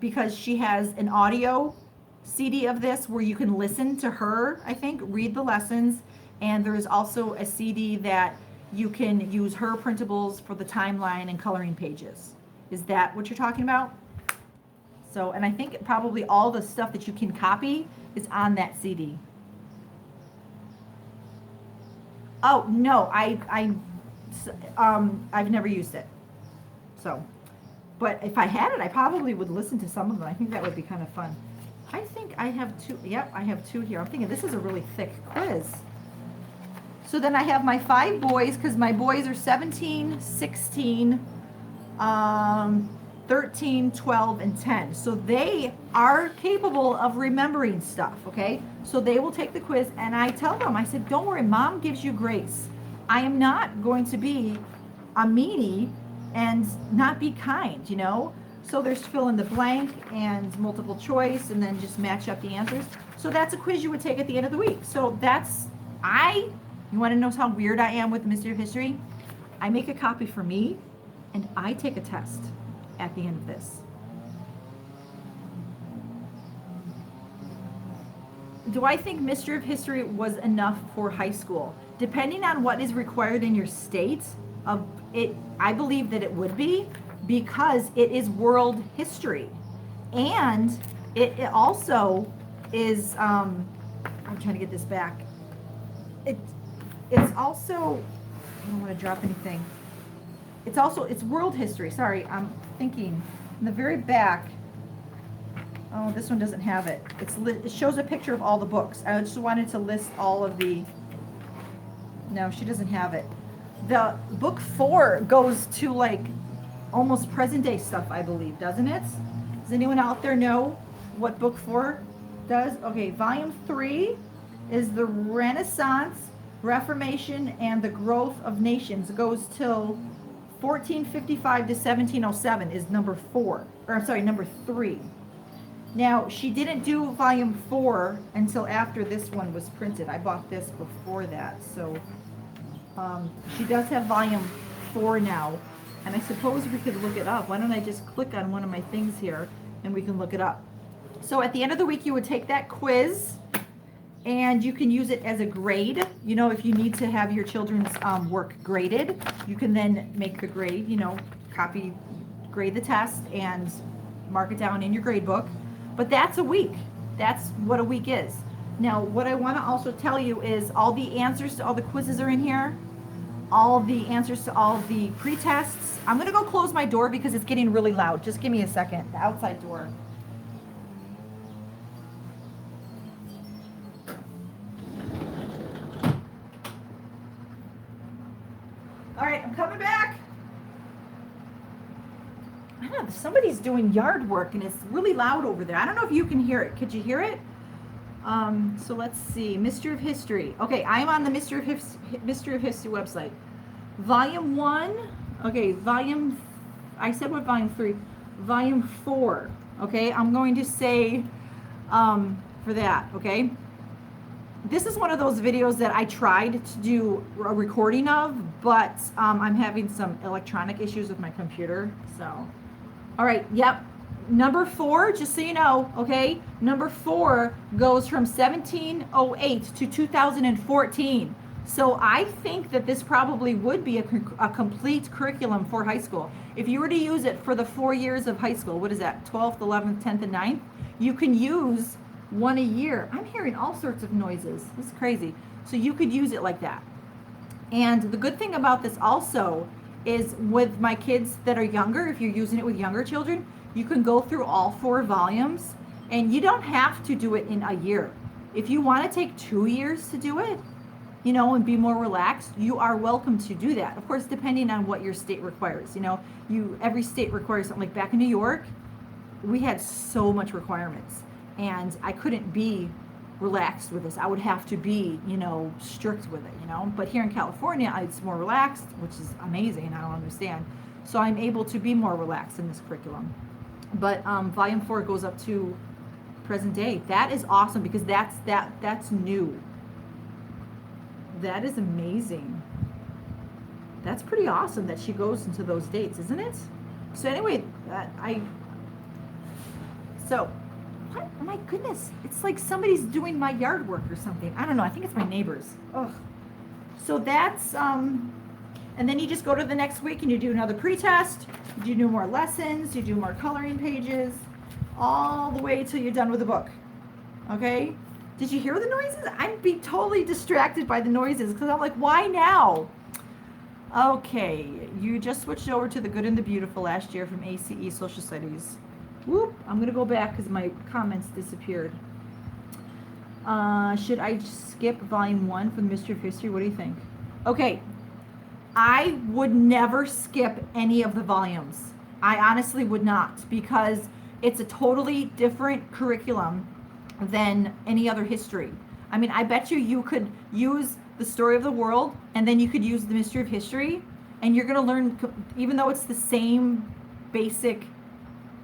because she has an audio CD of this where you can listen to her, I think, read the lessons, and there's also a CD that you can use her printables for the timeline and coloring pages. Is that what you're talking about? So, and I think probably all the stuff that you can copy is on that CD. Oh, no, I've never used it. So, but if I had it, I probably would listen to some of them. I think that would be kind of fun. I think I have 2. Yep, I have 2 here. I'm thinking this is a really thick quiz. So then I have my 5 boys, because my boys are 17, 16, 13, 12, and 10. So they are capable of remembering stuff, okay? So they will take the quiz, and I tell them, I said, don't worry, Mom gives you grace. I am not going to be a meanie and not be kind, So there's fill in the blank and multiple choice, and then just match up the answers. So that's a quiz you would take at the end of the week. So you want to know how weird I am with the Mystery of History? I make a copy for me, and I take a test at the end of this. Do I think Mystery of History was enough for high school? Depending on what is required in your state, I believe that it would be, because it is world history. And it also is, I'm trying to get this back. It's also, I don't want to drop anything. It's world history. Sorry, I'm thinking. In the very back, oh, this one doesn't have it. It shows a picture of all the books. I just wanted to list all of the, no, she doesn't have it. The book 4 goes to like almost present day stuff, I believe, doesn't it? Does anyone out there know what book 4 does? Okay, volume 3 is the Renaissance, Reformation, and the Growth of Nations. It goes till 1455 to 1707 is number 4, or I'm sorry, number 3. Now, she didn't do volume 4 until after this one was printed. I bought this before that, so she does have volume 4 now. And I suppose we could look it up. Why don't I just click on one of my things here and we can look it up. So at the end of the week, you would take that quiz and you can use it as a grade. You know, if you need to have your children's work graded, you can then make the grade, you know, grade the test and mark it down in your grade book. But that's a week. That's what a week is. Now, what I want to also tell you is all the answers to all the quizzes are in here. All the answers to all the pre-tests. I'm going to go close my door because it's getting really loud. Just give me a second. The outside door. All right, I'm coming back. I don't know, somebody's doing yard work and it's really loud over there. I don't know if you can hear it. Could you hear it? So let's see. Mystery of History. Okay, I'm on the Mystery of History website. Volume 1. Okay, I said what volume 3? Volume 4. Okay, I'm going to say for that, okay? This is one of those videos that I tried to do a recording of, but I'm having some electronic issues with my computer, so. All right, yep. Number 4, just so you know, okay? Number 4 goes from 1708 to 2014. So I think that this probably would be a complete curriculum for high school. If you were to use it for the 4 years of high school, what is that, 12th, 11th, 10th, and 9th? You can use one a year. I'm hearing all sorts of noises. This is crazy. So you could use it like that. And the good thing about this also is with my kids that are younger, if you're using it with younger children, you can go through all 4 volumes and you don't have to do it in a year. If you want to take 2 years to do it, you know, and be more relaxed, you are welcome to do that. Of course, depending on what your state requires. You know, every state requires something. Like back in New York, we had so much requirements and I couldn't be relaxed with this. I would have to be, you know, strict with it, you know. But here in California, it's more relaxed, which is amazing. I don't understand. So I'm able to be more relaxed in this curriculum. But volume 4 goes up to present day. That is awesome because that's new. That is amazing. That's pretty awesome that she goes into those dates, isn't it? So anyway, what? Oh my goodness. It's like somebody's doing my yard work or something. I don't know. I think it's my neighbors. Ugh. So that's, and then you just go to the next week and you do another pretest. You do more lessons. You do more coloring pages. All the way till you're done with the book. Okay? Did you hear the noises? I'm being totally distracted by the noises because I'm like, why now? Okay, you just switched over to the Good and the Beautiful last year from ACE Social Studies. Whoop, I'm going to go back because my comments disappeared. Should I skip volume 1 from Mystery of History? What do you think? Okay, I would never skip any of the volumes. I honestly would not because it's a totally different curriculum than any other history. I mean, I bet you could use the story of the world and then you could use the Mystery of History and you're going to learn, even though it's the same basic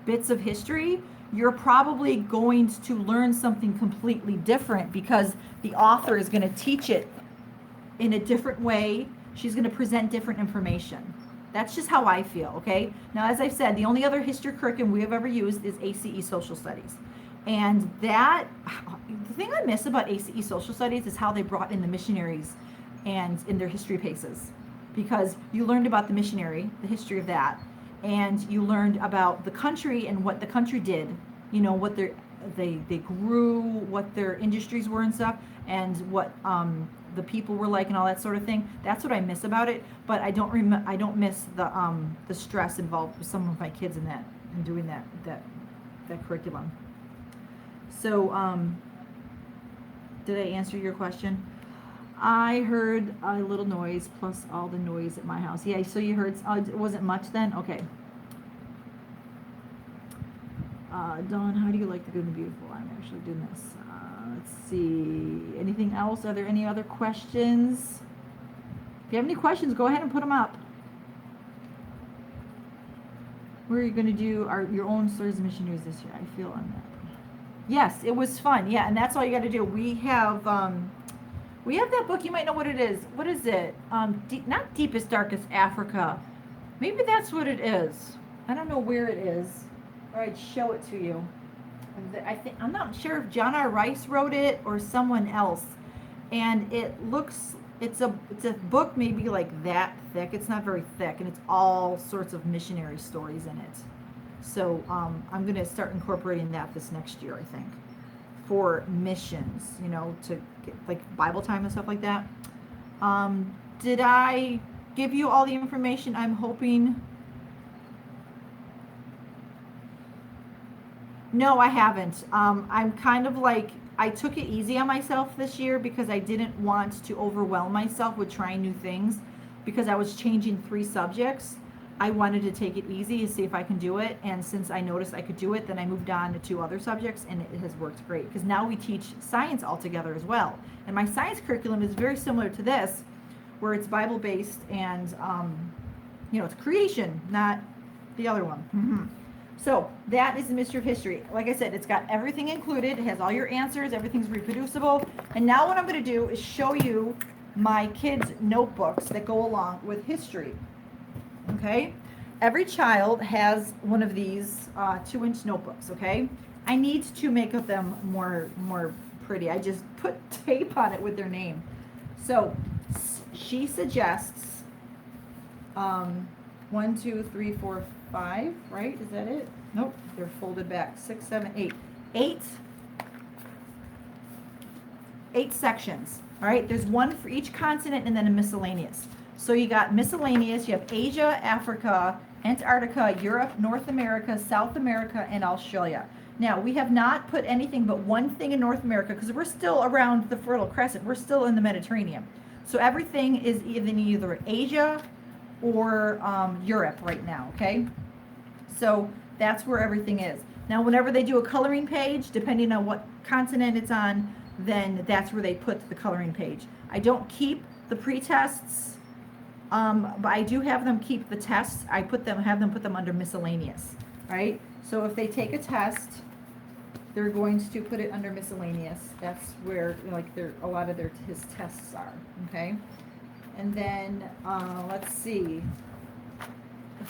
bits of history, you're probably going to learn something completely different because the author is going to teach it in a different way. She's going to present different information. That's just how I feel, okay? Now, as I've said, the only other history curriculum we have ever used is ACE Social Studies. And the thing I miss about ACE Social Studies is how they brought in the missionaries and in their history paces. Because you learned about the missionary, the history of that, and you learned about the country and what the country did, you know, what they grew, what their industries were and stuff, and what the people were like and all that sort of thing. That's what I miss about it, but I don't miss the stress involved with some of my kids in that and doing that curriculum. So did I answer your question? I heard a little noise plus all the noise at my house. Yeah, so you heard, it wasn't much then? Okay. Dawn, how do you like the Good and the Beautiful? I'm actually doing this. Let's see. Anything else? Are there any other questions? If you have any questions, go ahead and put them up. Where are you going to do your own stories of missionaries this year? I feel on that. Yes, it was fun. Yeah, and that's all you got to do. We have that book. You might know what it is. What is it? Not Deepest Darkest Africa. Maybe that's what it is. I don't know where it is. Or I'd show it to you. I'm not sure if John R. Rice wrote it or someone else. And it's a book maybe like that thick. It's not very thick, and it's all sorts of missionary stories in it. So I'm going to start incorporating that this next year, I think, for missions, to get like Bible time and stuff like that. Did I give you all the information I'm hoping? No, I haven't. I'm kind of like, I took it easy on myself this year because I didn't want to overwhelm myself with trying new things because I was changing 3 subjects. I wanted to take it easy and see if I can do it. And since I noticed I could do it, then I moved on to 2 other subjects, and it has worked great because now we teach science all together as well. And my science curriculum is very similar to this, where it's Bible based and, it's creation, not the other one. Mm-hmm. So that is the mystery of history. Like I said, it's got everything included. It has all your answers. Everything's reproducible. And now what I'm going to do is show you my kids' notebooks that go along with history. Okay? Every child has one of these 2-inch notebooks, okay? I need to make them more pretty. I just put tape on it with their name. So she suggests 1, 2, 3, 4, 5, right? Is that it? Nope, they're folded back. 6, 7, 8. 8 sections. All right, there's one for each continent and then a miscellaneous. So you got miscellaneous, you have Asia, Africa, Antarctica, Europe, North America, South America, and Australia. Now, we have not put anything but one thing in North America because we're still around the Fertile Crescent. We're still in the Mediterranean. So everything is either Asia or Europe right now, okay? So that's where everything is. Now, whenever they do a coloring page, depending on what continent it's on, then that's where they put the coloring page. I don't keep the pre-tests, but I do have them keep the tests. I have them put them under miscellaneous, right? So if they take a test, they're going to put it under miscellaneous. That's where a lot of his tests are, okay? And then let's see.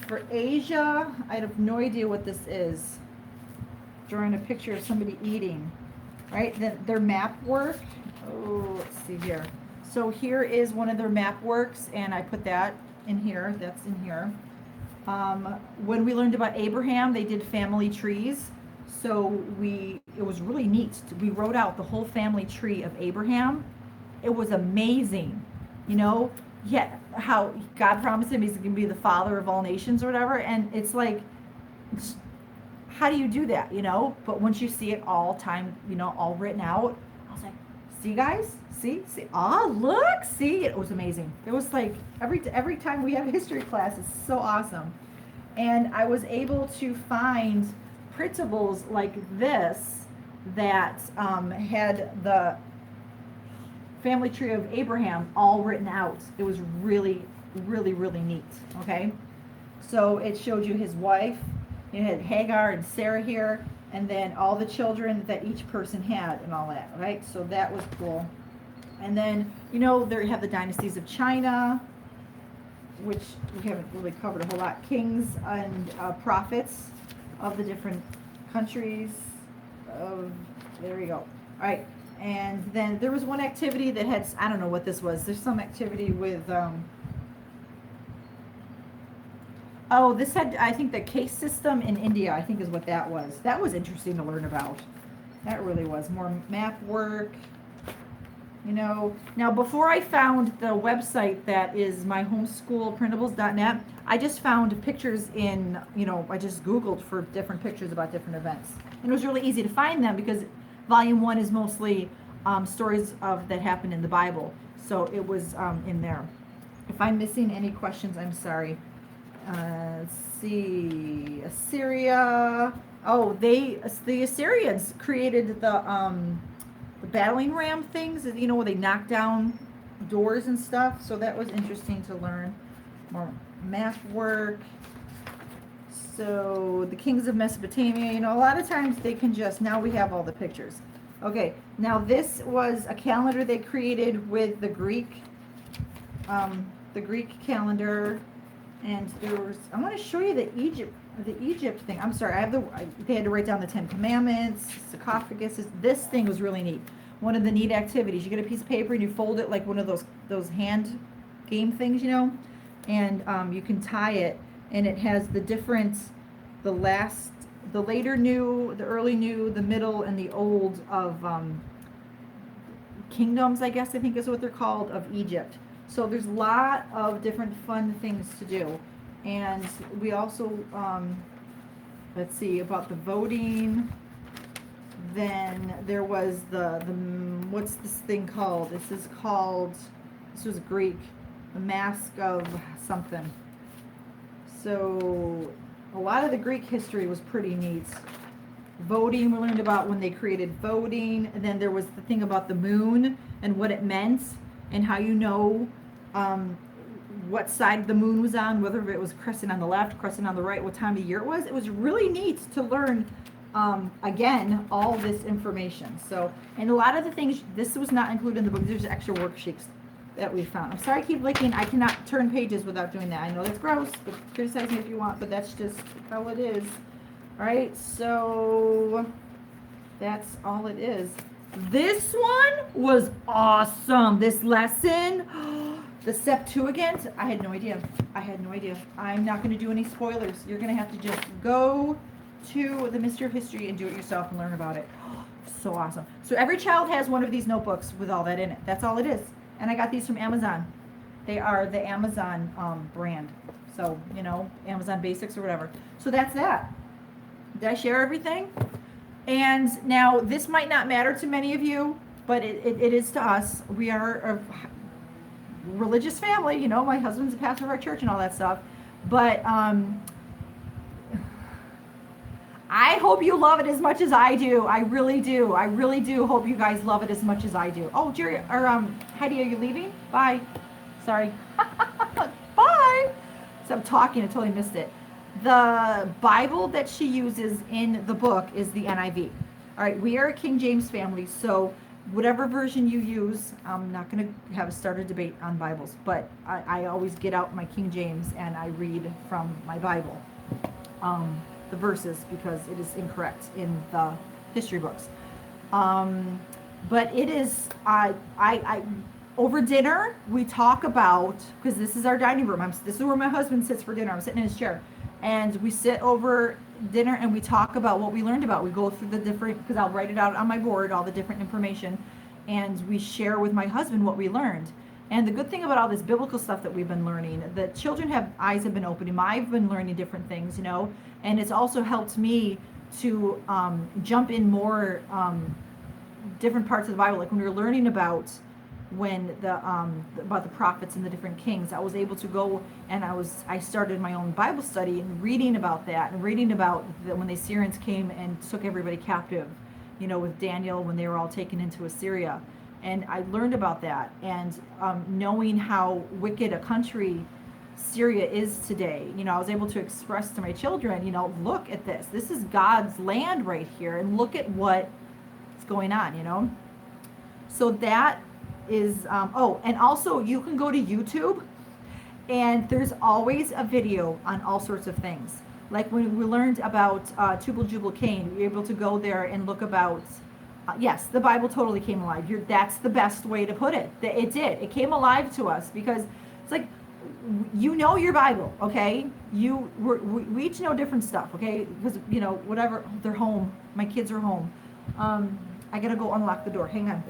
For Asia, I have no idea what this is. Drawing a picture of somebody eating, right? Then their map work. Oh, let's see here. So here is one of their map works, and I put that in here. That's in here. When we learned about Abraham, they did family trees. So it was really neat. We wrote out the whole family tree of Abraham. It was amazing, yet how God promised him he's going to be the father of all nations or whatever. And it's like, how do you do that, But once you see it all written out, I was like, see guys, see, look, see, it was amazing. It was like every time we have history class, it's so awesome. And I was able to find printables like this that had the family tree of Abraham all written out. It was really, really, really neat, okay? So it showed you his wife. It had Hagar and Sarah here, and then all the children that each person had and all that, right? So that was cool. And then, there you have the dynasties of China, which we haven't really covered a whole lot. Kings and prophets of the different countries. There you go. All right. And then there was one activity that had, I don't know what this was. There's some activity with, this had, I think, the caste system in India, I think is what that was. That was interesting to learn about. That really was. More map work. Now before I found the website that is my homeschoolprintables.net, I just found pictures in, I just Googled for different pictures about different events. And it was really easy to find them because volume 1 is mostly stories that happened in the Bible. So it was in there. If I'm missing any questions, I'm sorry. Let's see, Assyria. Oh, the Assyrians created the battling ram things, where they knock down doors and stuff. So that was interesting to learn. More math work. So the kings of Mesopotamia, you know, a lot of times they can just, now we have all the pictures. Okay, now this was a calendar they created with the Greek calendar, and there was, I want to show you the Egypt thing. I'm sorry, they had to write down the 10 Commandments, sarcophagus. This thing was really neat. One of the neat activities, you get a piece of paper and you fold it like one of those hand game things, you know, and you can tie it, and it has the different, the later new, the early new, the middle, and the old of kingdoms, I guess I think is what they're called, of Egypt. So there's a lot of different fun things to do. And we also, let's see, about the voting. Then there was the what's this thing called? This was Greek, the mask of something. So a lot of the Greek history was pretty neat. Voting, we learned about when they created voting. And then there was the thing about the moon and what it meant, and how you know what side the moon was on, whether it was crescent on the left, crescent on the right, what time of year it was. It was really neat to learn, again, all this information. So, and a lot of the things, this was not included in the book. There's extra worksheets that we found. I'm sorry I keep licking. I cannot turn pages without doing that. I know that's gross, but criticize me if you want, but that's just how it is. All right, so that's all it is. This one was awesome. This lesson, the Septuagint, I had no idea. I'm not going to do any spoilers. You're going to have to just go to the Mystery of History and do it yourself and learn about it. So awesome. So every child has one of these notebooks with all that in it. That's all it is. And I got these from Amazon. They are the Amazon brand. So, you know, Amazon Basics or whatever. So that's that. Did I share everything? And now this might not matter to many of you, but it is to us. We are a religious family, you know, my husband's a pastor of our church and all that stuff. But I hope you love it as much as I do. I really do. I really do hope you guys love it as much as I do. Oh, Jerry, or Heidi, are you leaving? Bye. Sorry. Bye. So I'm talking, I totally missed it. The Bible that she uses in the book is the NIV. All right, we are a King James family, so whatever version you use, I'm not going to have a starter debate on Bibles, but I always get out my King James and I read from my Bible, the verses, because it is incorrect in the history books. But it is, over dinner, we talk about, because this is our dining room, this is where my husband sits for dinner, I'm sitting in his chair. And we sit over dinner and we talk about what we learned about. We go through the different, because I'll write it out on my board, all the different information, and we share with my husband what we learned. And the good thing about all this biblical stuff that we've been learning, the children eyes have been opening. I've been learning different things, you know, and it's also helped me to jump in more different parts of the Bible. Like when we were learning about about the prophets and the different kings, I was able to go and I started my own Bible study and reading about that, and reading about when the Assyrians came and took everybody captive, you know, with Daniel when they were all taken into Assyria. And I learned about that, and knowing how wicked a country Syria is today, you know, I was able to express to my children, you know, look at this. This is God's land right here, and look at what's going on, you know. So that is, and also you can go to YouTube, and there's always a video on all sorts of things. Like when we learned about Tubal Jubal Cain, we were able to go there and look about, yes, the Bible totally came alive. That's the best way to put it. It did. It came alive to us, because it's like, you know your Bible, okay? We each know different stuff, okay? Because, you know, whatever, they're home. My kids are home. I gotta go unlock the door. Hang on.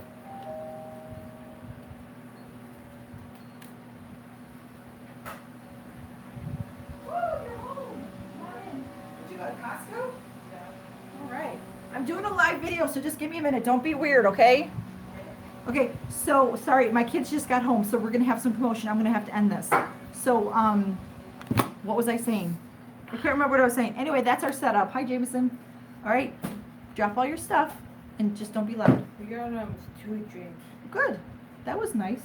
I'm doing a live video, so just give me a minute. Don't be weird, okay? Okay, so, sorry, my kids just got home, so we're going to have some promotion. I'm going to have to end this. So, what was I saying? I can't remember what I was saying. Anyway, that's our setup. Hi, Jameson. All right, drop all your stuff, and just don't be loud. We got 2 drinks. Good. That was nice.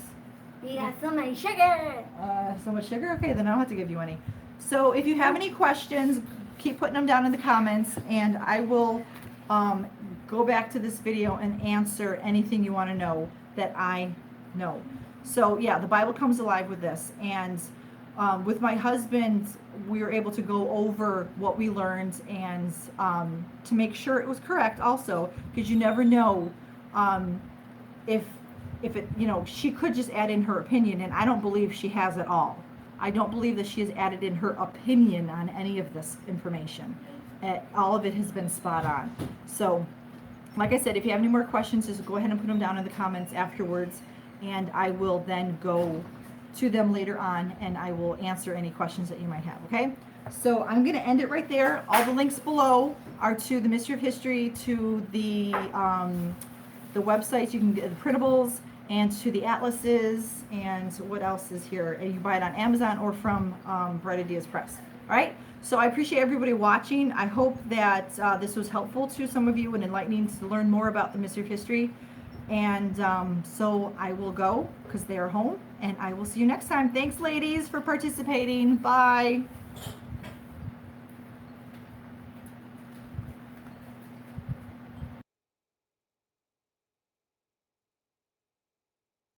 We got so much sugar. So much sugar? Okay, then I don't have to give you any. So, if you have any questions, keep putting them down in the comments, and I will go back to this video and answer anything you want to know that I know. So yeah, the Bible comes alive with this. And with my husband, we were able to go over what we learned, and to make sure it was correct also, because you never know if it, she could just add in her opinion, and I don't believe she has at all. I don't believe that she has added in her opinion on any of this information. All of it has been spot on. So, like I said, if you have any more questions, just go ahead and put them down in the comments afterwards, and I will then go to them later on, and I will answer any questions that you might have, okay? So I'm going to end it right there. All the links below are to the Mystery of History, to the websites. You can get the printables, and to the atlases, and what else is here? And you buy it on Amazon or from Bright Ideas Press. All right? So I appreciate everybody watching. I hope that this was helpful to some of you and enlightening to learn more about the Mystery of History. And so I will go because they are home, and I will see you next time. Thanks, ladies, for participating. Bye.